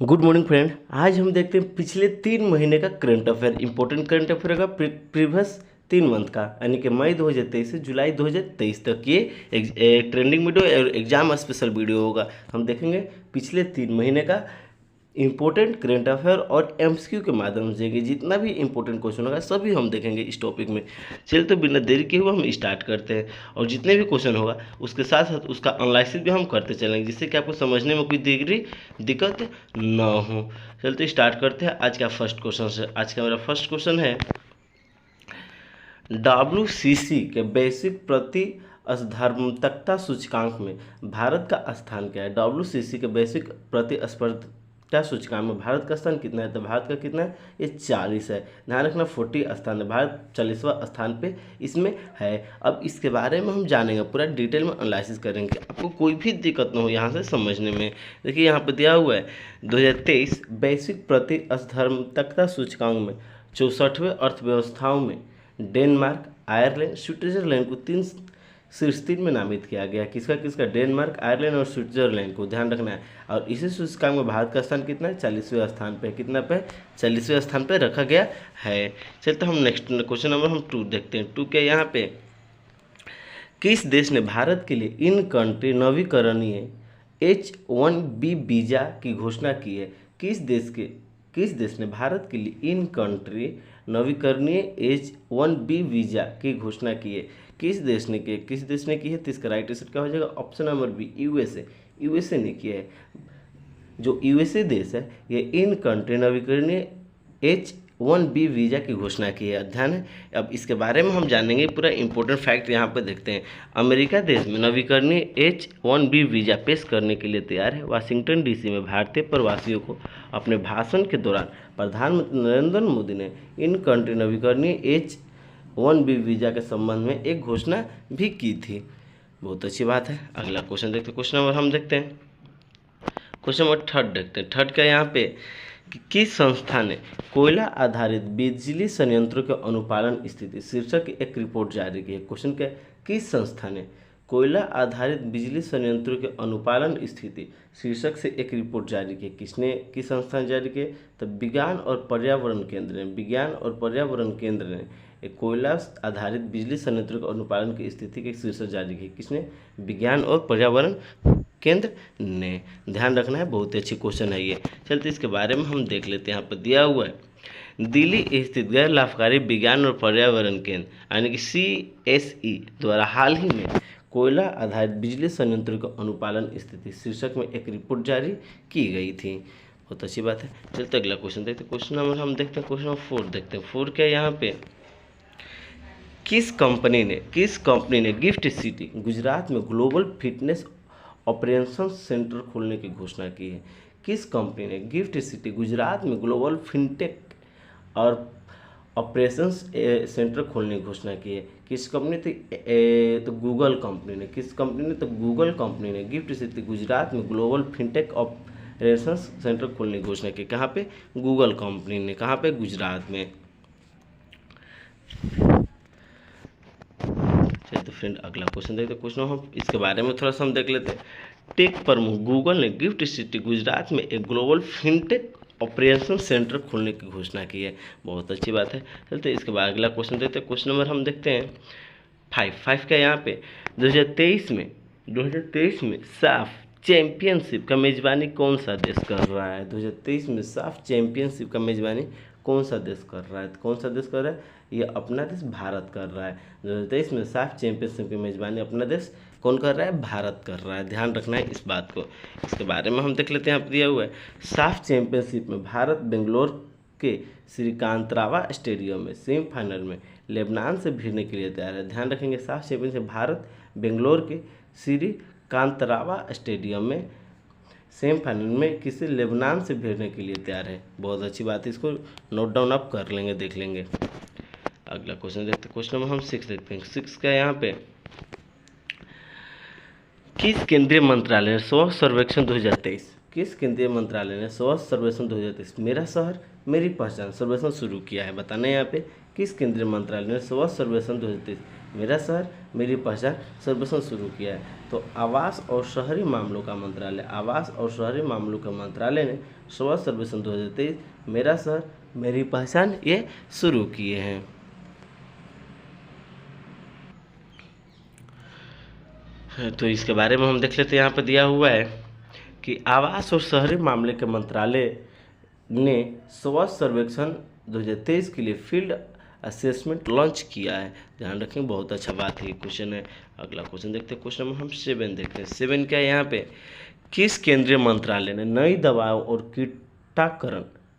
Good morning friend. आज हम देखते हैं पिछले 3 महीने का current affair. Important current affair का प्रीवियस 3 मंथ का, यानी कि मई 2023 से जुलाई 2023 तक ये एक ट्रेंडिंग वीडियो और एग्जाम स्पेशल वीडियो होगा। हम देखेंगे पिछले 3 महीने का इंपॉर्टेंट करंट अफेयर और एमसीक्यू के माध्यम से जितना भी इंपॉर्टेंट क्वेश्चन होगा सभी हम देखेंगे इस टॉपिक में। चलिए तो बिना देरी के हुए हम स्टार्ट करते हैं, और जितने भी क्वेश्चन होगा उसके साथ साथ उसका एनालिसिस भी हम करते चलेंगे, जिससे कि आपको समझने में कोई दिक्कत ना हो। चलते स्टार्ट करते हैं आज का फर्स्ट क्वेश्चन से। आज का मेरा फर्स्ट क्वेश्चन है, WCC के वैश्विक प्रति अस्पर्धकता सूचकांक में भारत का स्थान क्या है। WCC के वैश्विक प्रतिस्पर्धा सूचकांक में भारत का स्थान कितना है, तो भारत का कितना है, ये 40 है। ध्यान रखना 40 स्थान है, भारत 40वां स्थान पे इसमें है। अब इसके बारे में हम जानेंगे, पूरा डिटेल में एनालिसिस करेंगे, आपको कोई भी दिक्कत ना हो यहाँ से समझने में। देखिए यहाँ पर दिया हुआ है 2023 वैश्विक प्रतिस्पर्धात्मकता सूचकांक में 64वें अर्थव्यवस्थाओं में डेनमार्क, आयरलैंड, स्विट्जरलैंड को शीर्ष 3 में नामित किया गया। किसका किसका, डेनमार्क, आयरलैंड और स्विट्जरलैंड को ध्यान रखना है। और इसी सूचकांक में भारत का स्थान कितना है, 40वें स्थान पे। कितना पे, 40वें स्थान पे रखा गया है। चलते हम नेक्स्ट क्वेश्चन नंबर 2 देखते हैं। 2 के यहाँ पे, किस देश ने भारत के लिए इन कंट्री नवीकरणीय H1B वीज़ा की घोषणा की है। किस देश ने भारत के लिए इन कंट्री नवीकरणीय H1B वीज़ा की घोषणा की है। किस देश ने की है, तो इसका राइट आंसर क्या हो जाएगा, ऑप्शन नंबर बी, यूएसए ने किया है। जो यूएसए देश है ये इन कंट्री नवीकरणीय H1B वीज़ा की घोषणा की है। ध्यान है। अब इसके बारे में हम जानेंगे, पूरा इंपॉर्टेंट फैक्ट यहाँ पर देखते हैं। अमेरिका देश में नवीकरणीय H1B वीज़ा पेश करने के लिए तैयार है। वाशिंगटन डीसी में भारतीय प्रवासियों को अपने भाषण के दौरान प्रधानमंत्री नरेंद्र मोदी ने इन कंट्री नवीकरणीय H1B वीज़ा के संबंध में एक घोषणा भी की थी। बहुत अच्छी बात है। अगला क्वेश्चन देखते हैं। क्वेश्चन नंबर हम देखते हैं, क्वेश्चन नंबर 3 देखते हैं। 3 का यहाँ पे, किस संस्था ने कोयला आधारित बिजली संयंत्रों के अनुपालन स्थिति शीर्षक की एक रिपोर्ट जारी की है। क्वेश्चन क्या, किस संस्था ने कोयला आधारित बिजली संयंत्रों के अनुपालन स्थिति शीर्षक से एक रिपोर्ट जारी की। किस संस्था ने जारी की, तो विज्ञान और पर्यावरण केंद्र ने एक कोयला आधारित बिजली संयंत्रों के अनुपालन की स्थिति की शीर्षक जारी की। किसने, विज्ञान और पर्यावरण केंद्र ने। ध्यान रखना है, बहुत ही अच्छी क्वेश्चन है ये। चलते इसके बारे में हम देख लेते हैं। यहाँ पर दिया हुआ है, दिल्ली स्थित गैर लाभकारी विज्ञान और पर्यावरण केंद्र यानी कि CSE द्वारा हाल ही में कोयला आधारित बिजली संयंत्रों के अनुपालन स्थिति शीर्षक में एक रिपोर्ट जारी की गई थी। बहुत अच्छी बात है। चलते अगला क्वेश्चन देखते हैं। क्वेश्चन नंबर हम देखते हैं, क्वेश्चन नंबर 4 देखते हैं। 4 क्या यहाँ पे, किस कंपनी ने गिफ्ट सिटी गुजरात में ग्लोबल फिटनेस ऑपरेशन सेंटर खोलने की घोषणा की है। किस कंपनी ने गिफ्ट सिटी गुजरात में ग्लोबल फिनटेक और ऑपरेशंस सेंटर खोलने की घोषणा की है। किस कंपनी थी, तो गूगल कंपनी ने। किस कंपनी ने, तो गूगल कंपनी ने गिफ्ट सिटी गुजरात में ग्लोबल फिनटेक ऑपरेशंस सेंटर खोलने की घोषणा की। कहाँ पे, गूगल कंपनी ने। कहाँ पे, गुजरात में। तो फ्रेंड अगला क्वेश्चन देखते हैं। क्वेश्चन हम इसके बारे में थोड़ा सा हम देख लेते हैं। टेक प्रमुख गूगल ने गिफ्ट सिटी गुजरात में एक ग्लोबल फिनटेक ऑपरेशन सेंटर खोलने की घोषणा की है। बहुत अच्छी बात है। चलते इसके बाद अगला क्वेश्चन देखते हैं। क्वेश्चन नंबर हम देखते हैं 5 का यहाँ पे, 2023 में साफ चैंपियनशिप का मेजबानी कौन सा देश कर रहा है। 2023 में साफ चैंपियनशिप का मेजबानी कौन सा देश कर रहा है, कौन सा देश कर रहा है, ये अपना देश भारत कर रहा है। 2023 में साफ चैंपियनशिप की मेजबानी अपना देश कौन कर रहा है, भारत कर रहा है। ध्यान रखना है इस बात को। इसके बारे में हम देख लेते हैं। यहाँ पर दिया हुआ है, साफ चैंपियनशिप में भारत बेंगलोर के श्रीकांतरावा स्टेडियम में सेमीफाइनल में लेबनान से भिड़ने के लिए तैयार है। ध्यान रखेंगे, साफ चैंपियनशिप भारत बेंगलोर के श्रीकांतरावा स्टेडियम में सेमीफाइनल में किसी लेबनान से भिड़ने के लिए तैयार है। बहुत अच्छी बात है, इसको नोट डाउन आप कर लेंगे, देख लेंगे। अगला क्वेश्चन देखते हैं। क्वेश्चन नंबर हम 6 देखते हैं। 6 का यहाँ पे, किस केंद्रीय मंत्रालय ने स्वच्छ सर्वेक्षण 2023 किस केंद्रीय मंत्रालय ने स्वच्छ सर्वेक्षण 2023 मेरा शहर मेरी पहचान सर्वेक्षण शुरू किया है। बताना है यहाँ पे, किस केंद्रीय मंत्रालय ने स्वच्छ सर्वेक्षण 2023 मेरा शहर मेरी पहचान सर्वेक्षण शुरू किया है। तो आवास और शहरी मामलों का मंत्रालय, आवास और शहरी मामलों के मंत्रालय ने स्वच्छ सर्वेक्षण 2023 मेरा शहर मेरी पहचान ये शुरू किए हैं। तो इसके बारे में हम देख लेते हैं। यहाँ पर दिया हुआ है कि आवास और शहरी मामले के मंत्रालय ने स्वच्छ सर्वेक्षण 2023 के लिए फील्ड असेसमेंट लॉन्च किया है। ध्यान रखें, बहुत अच्छा बात है, क्वेश्चन है। अगला क्वेश्चन देखते हैं, क्वेश्चन नंबर हम 7 देखते हैं। 7 क्या है यहाँ पे, किस केंद्रीय मंत्रालय ने नई दवाओं और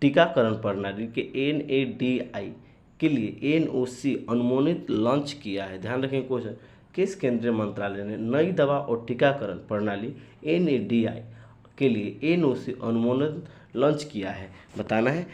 टीकाकरण प्रणाली के NADI के लिए NOC अनुमोदित लॉन्च किया है। ध्यान रखें क्वेश्चन, किस केंद्रीय मंत्रालय ने नई दवा और टीकाकरण प्रणाली NADI के लिए NOC अनुमोदन लॉन्च किया है। बताना है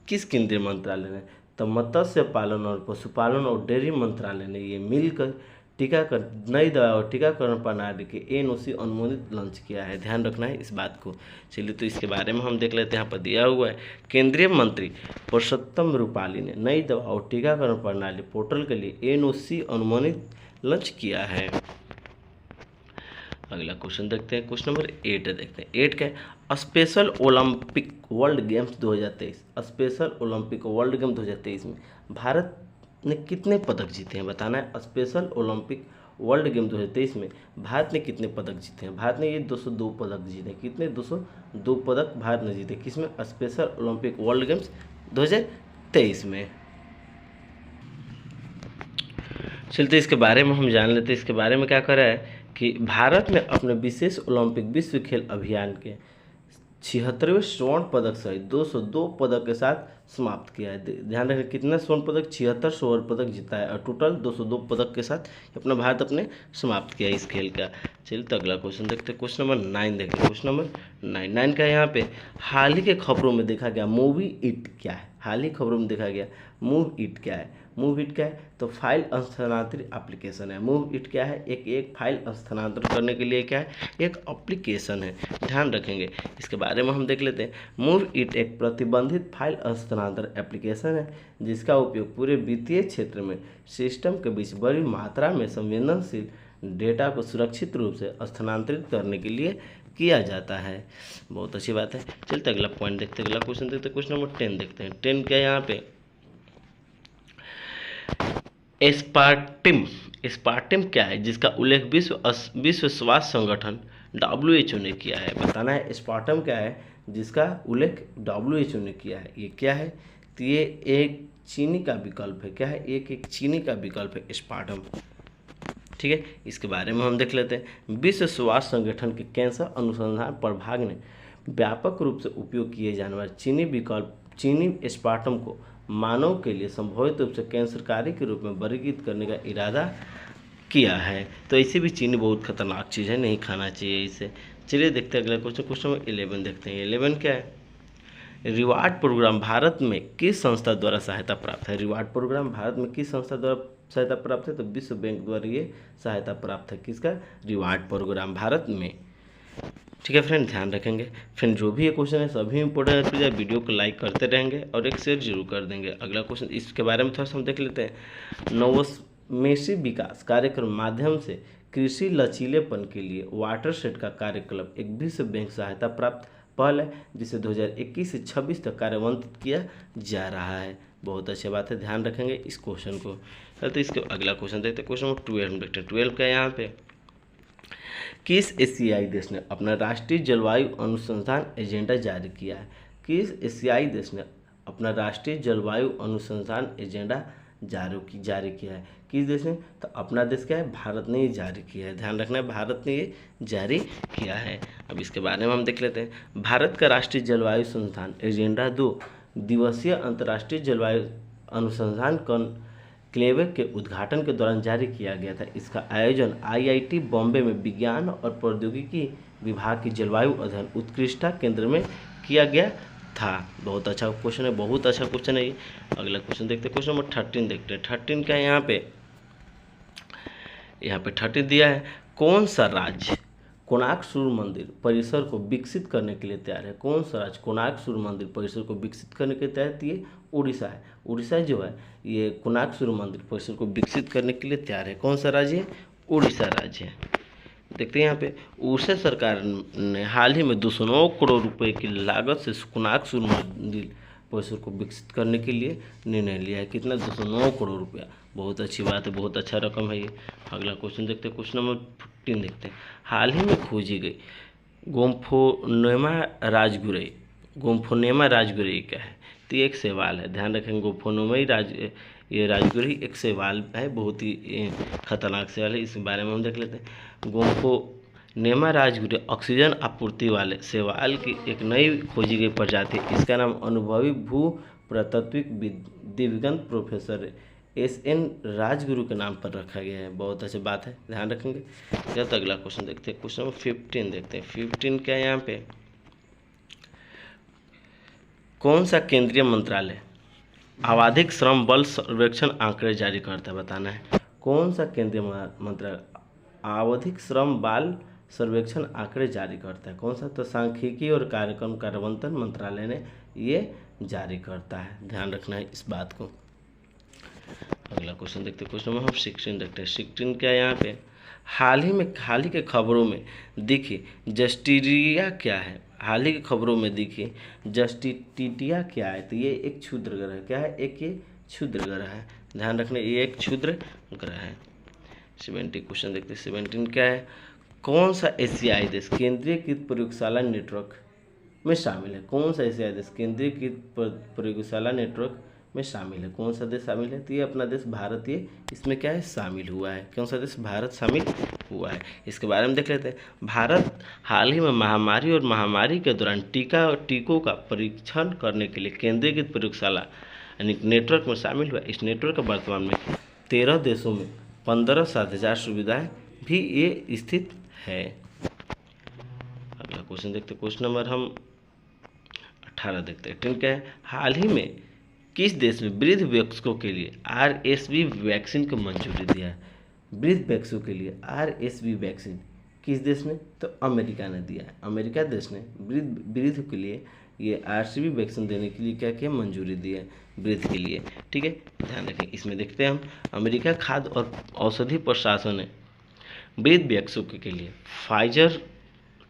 किस केंद्रीय मंत्रालय ने। तो मत्स्य पालन और पशुपालन और डेयरी मंत्रालय ने ये मिलकर टीकाकरण नई दवा और टीकाकरण प्रणाली के NOC अनुमोदित लॉन्च किया है। ध्यान रखना है इस बात को। चलिए तो इसके बारे में हम देख लेते हैं। यहाँ पर दिया हुआ है, केंद्रीय मंत्री पुरुषोत्तम रूपाली ने नई दवा और टीकाकरण प्रणाली पोर्टल के लिए NOC अनुमोदित लॉन्च किया है। अगला क्वेश्चन देखते हैं, क्वेश्चन नंबर 8 देखते हैं। 8 क्या है, special Olympic world games 2023, special Olympic world game 2023 में भारत ने कितने पदक जीते हैं। बताना है, स्पेशल ओलंपिक वर्ल्ड गेम 2023 में भारत ने कितने पदक जीते हैं। भारत ने ये 202 पदक जीते। कितने, 202 पदक भारत ने जीते। किसमें, स्पेशल ओलंपिक वर्ल्ड गेम्स 2023 में। चलते इसके बारे में हम जान लेते हैं। इसके बारे में क्या कर रहा है कि भारत ने अपने विशेष ओलंपिक विश्व खेल अभियान के 76वें स्वर्ण पदक सहित 202 पदक के साथ समाप्त किया है। ध्यान रखें, कितना स्वर्ण पदक, 76 स्वर्ण पदक जीता है और टोटल 202 पदक के साथ अपना भारत अपने समाप्त किया इस खेल का। चलिए तो अगला क्वेश्चन देखते हैं, क्वेश्चन नंबर 9 देखते हैं। क्वेश्चन नंबर 9 का यहाँ पे, हाल ही के खबरों में देखा गया मूवी इट क्या है। हाल ही खबरों में देखा गया मूव इट क्या है। मूव इट क्या है, तो फाइल स्थानांतरित एप्लीकेशन है। मूव इट क्या है, एक फाइल स्थानांतरित करने के लिए क्या है, एक एप्लीकेशन है। ध्यान रखेंगे, इसके बारे में हम देख लेते हैं। मूव इट एक प्रतिबंधित फाइल स्थानांतरण एप्लीकेशन है जिसका उपयोग पूरे वित्तीय क्षेत्र में सिस्टम के बीच बड़ी मात्रा में संवेदनशील डेटा को सुरक्षित रूप से स्थानांतरित करने के लिए किया जाता है। बहुत अच्छी बात है। चलते अगला पॉइंट देखते हैं, अगला क्वेश्चन देखते हैं। क्वेश्चन नंबर 10 देखते हैं। 10 क्या है यहाँ पे, एस्पार्टिम क्या है जिसका उल्लेख विश्व स्वास्थ्य संगठन WHO ने किया है। बताना है, एस्पार्टिम क्या है जिसका उल्लेख WHO ने किया है। ये क्या है, तो ये एक चीनी का विकल्प है। क्या है, एक चीनी का विकल्प है एस्पार्टिम। ठीक है, इसके बारे में हम देख लेते हैं। विश्व स्वास्थ्य संगठन के कैंसर अनुसंधान प्रभाग ने व्यापक रूप से उपयोग किए जाने वाले चीनी एस्पार्टिम को मानव के लिए संभावित रूप से कैंसरकारी के रूप में वर्गीकृत करने का इरादा किया है। तो ऐसे भी चीनी बहुत खतरनाक चीज़ है, नहीं खाना चाहिए इसे। चलिए देखते हैं अगला क्वेश्चन, क्वेश्चन नंबर 11 देखते हैं। 11 क्या है, रिवार्ड प्रोग्राम भारत में किस संस्था द्वारा सहायता प्राप्त है। रिवार्ड प्रोग्राम भारत में किस संस्था द्वारा सहायता प्राप्त है, तो विश्व बैंक द्वारा ये सहायता प्राप्त है। किसका, रिवार्ड प्रोग्राम भारत में। ठीक है फ्रेंड, ध्यान रखेंगे। फ्रेंड जो भी ये क्वेश्चन है सभी इंपॉर्टेंट है, वीडियो को लाइक करते रहेंगे और एक शेयर जरूर कर देंगे। अगला क्वेश्चन इसके बारे में थोड़ा सा हम देख लेते हैं। नवोन्मेषी विकास कार्यक्रम माध्यम से कृषि लचीलेपन के लिए वाटरशेड का कार्यक्रम एक विश्व बैंक सहायता प्राप्त पहल है जिसे 2021 से 26 तक कार्यान्वित किया जा रहा है। बहुत अच्छी बात है, ध्यान रखेंगे इस क्वेश्चन को। तो इसके अगला क्वेश्चन देखते हैं, क्वेश्चन नंबर 12 देखते हैं। 12 का यहाँ पे, किस एशियाई देश ने अपना राष्ट्रीय जलवायु अनुसंधान एजेंडा जारी किया है। किस एशियाई देश ने अपना राष्ट्रीय जलवायु अनुसंधान एजेंडा जारी किया है। किस देश ने, तो अपना देश क्या है, भारत ने ये जारी किया है। ध्यान रखना है, भारत ने ये जारी किया है। अब इसके बारे में हम देख लेते हैं। भारत का राष्ट्रीय जलवायु संस्थान एजेंडा 2 दिवसीय अंतर्राष्ट्रीय जलवायु अनुसंधान क्लेवे के उद्घाटन के दौरान जारी किया गया था। इसका आयोजन IIT बॉम्बे में विज्ञान और प्रौद्योगिकी विभाग की जलवायु अध्ययन उत्कृष्टता केंद्र में किया गया था। बहुत अच्छा क्वेश्चन है, बहुत अच्छा क्वेश्चन है ये। अगला क्वेश्चन देखते हैं, क्वेश्चन नंबर 13 देखते हैं। 13 क्या है यहाँ पे 13 दिया है, कौन कोणार्क सूर्य मंदिर परिसर को विकसित करने के लिए तैयार है? कौन सा राज्य कोणार्क सूर्य मंदिर परिसर को विकसित करने के लिए तैयार है? ये उड़ीसा है। उड़ीसा जो है ये कोणार्क सूर्य मंदिर परिसर को विकसित करने के लिए तैयार है। कौन सा राज्य है? उड़ीसा राज्य है। देखते हैं यहाँ पे उड़ीसा सरकार ने हाल ही में 209 करोड़ रुपए की लागत से कोणार्क सूर्य मंदिर परिसर को विकसित करने के लिए निर्णय लिया है। कितना? 209 करोड़ रुपया। बहुत अच्छी बात है, बहुत अच्छा रकम है ये। अगला क्वेश्चन देखते हैं, क्वेश्चन नंबर 15 देखते हैं। हाल ही में खोजी गई गोम्फोनेमा राजगुरई। गोम्फोनेमा राजगुरई क्या है? तो ये एक शैवाल है, ध्यान रखेंगे। गोम्फोनेमा ये राजगुरई एक शैवाल है, बहुत ही खतरनाक शैवाल है। इस बारे में हम देख लेते हैं। गोम्फोनेमा राजगुरई ऑक्सीजन आपूर्ति वाले शैवाल की एक नई खोजी गई प्रजाति। इसका नाम अनुभवी भू पुरातत्विक दिवंगत प्रोफेसर SN राजगुरु के नाम पर रखा गया है। बहुत अच्छी बात है, ध्यान रखेंगे। जब अगला क्वेश्चन देखते हैं, क्वेश्चन नंबर 15 देखते हैं। 15 क्या है यहाँ पे? कौन सा केंद्रीय मंत्रालय आवधिक श्रम बल सर्वेक्षण आंकड़े जारी करता है? बताना है। कौन सा केंद्रीय मंत्रालय आवधिक श्रम बल सर्वेक्षण आंकड़े जारी करता है? कौन सा? तो सांख्यिकी और कार्यक्रम कार्यान्वयन मंत्रालय ने ये जारी करता है, ध्यान रखना है इस बात को। अगला क्वेश्चन देखते हैं, क्वेश्चन नंबर हम 16 देखते हैं। 16 क्या है यहाँ पे? हाल ही के खबरों में दिखी जस्टिरिया क्या है? हाल ही की खबरों में दिखी जस्टिटिया क्या है? तो ये एक क्षुद्र ग्रह है। क्या है? एक ये क्षुद्र ग्रह है, ध्यान रखना, ये एक क्षुद्र ग्रह है। 17 क्वेश्चन देखते हैं। 17 क्या है? कौन सा एशियाई देश केंद्रीयकृत प्रयोगशाला नेटवर्क में शामिल है? कौन सा एशियाई देश केंद्रीयकृत प्रयोगशाला नेटवर्क में शामिल है? कौन सा देश शामिल है? तो ये अपना देश भारत, ये इसमें क्या है? शामिल हुआ है। कौन सा देश? भारत शामिल हुआ है। इसके बारे में देख लेते हैं। भारत हाल ही में महामारी और महामारी के दौरान टीकों का परीक्षण करने के लिए केंद्रीकृत प्रयोगशाला यानी नेटवर्क में शामिल हुआ। इस नेटवर्क का वर्तमान में 13 देशों में 15,000 सुविधाएं भी ये स्थित है। अगला क्वेश्चन देखते हैं, क्वेश्चन नंबर हम 18 देखते हैं। ठीक है, हाल ही में किस देश में वृद्ध वयस्कों के लिए RSV वैक्सीन को मंजूरी दिया है? वृद्ध वयस्कों के लिए RSV वैक्सीन किस देश ने? तो अमेरिका ने दिया है। अमेरिका देश ने वृद्ध के लिए ये RSV वैक्सीन देने के लिए क्या किया? मंजूरी दी है वृद्ध के लिए। ठीक है, ध्यान रखें। इसमें देखते हैं हम, अमेरिका खाद्य और औषधि प्रशासन ने वृद्ध वयस्कों के लिए फाइजर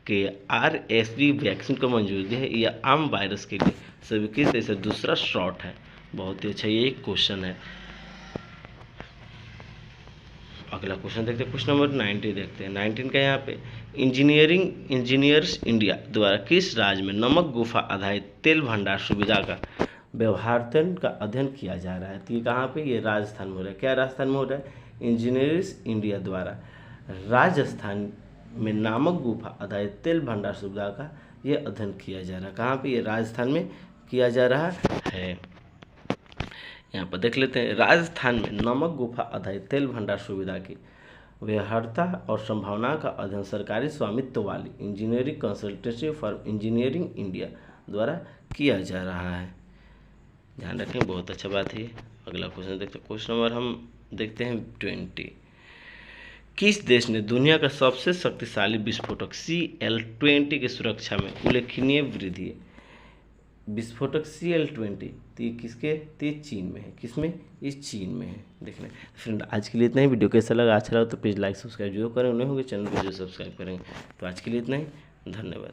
के RSV वैक्सीन को मंजूरी दी है। यह आम वायरस के लिए स्वीकृत ऐसा दूसरा शॉट है। बहुत ही अच्छा ये एक क्वेश्चन है। अगला क्वेश्चन देखते हैं, क्वेश्चन नंबर 19 देखते हैं। 19 का यहाँ पे इंजीनियर्स इंडिया द्वारा किस राज्य में नमक गुफा आधारित तेल भंडार सुविधा का व्यवहार्यता का अध्ययन किया जा रहा है? तो ये कहाँ पे? ये राजस्थान में हो रहा है। क्या राजस्थान में हो रहा है? इंजीनियर्स इंडिया द्वारा राजस्थान में नमक गुफा आधारित तेल भंडार सुविधा का ये अध्ययन किया जा रहा है। कहाँ पे? ये राजस्थान में किया जा रहा है। यहाँ पर देख लेते हैं, राजस्थान में नमक गुफा आधारित तेल भंडार सुविधा की व्यवहार्यता और संभावना का अध्ययन सरकारी स्वामित्व वाली engineering consultancy firm engineering India द्वारा किया जा रहा है। ध्यान रखें, बहुत अच्छा बात है। अगला क्वेश्चन देखते हैं, क्वेश्चन नंबर हम देखते हैं 20। किस देश ने दुनिया का सबसे शक्तिशाली विस्फोटक CL-20 की सुरक्षा में उल्लेखनीय वृद्धि है? विस्फोटक CL-20 तो ये किसके? तो ये चीन में है। किसमें? इस चीन में है। देखना फ्रेंड, आज के लिए इतना ही। वीडियो कैसा लगा? अच्छा लगा तो प्लीज़ लाइक सब्सक्राइब जरूर करें। उन्हें होंगे चैनल को जो सब्सक्राइब करेंगे। तो आज के लिए इतना ही, धन्यवाद।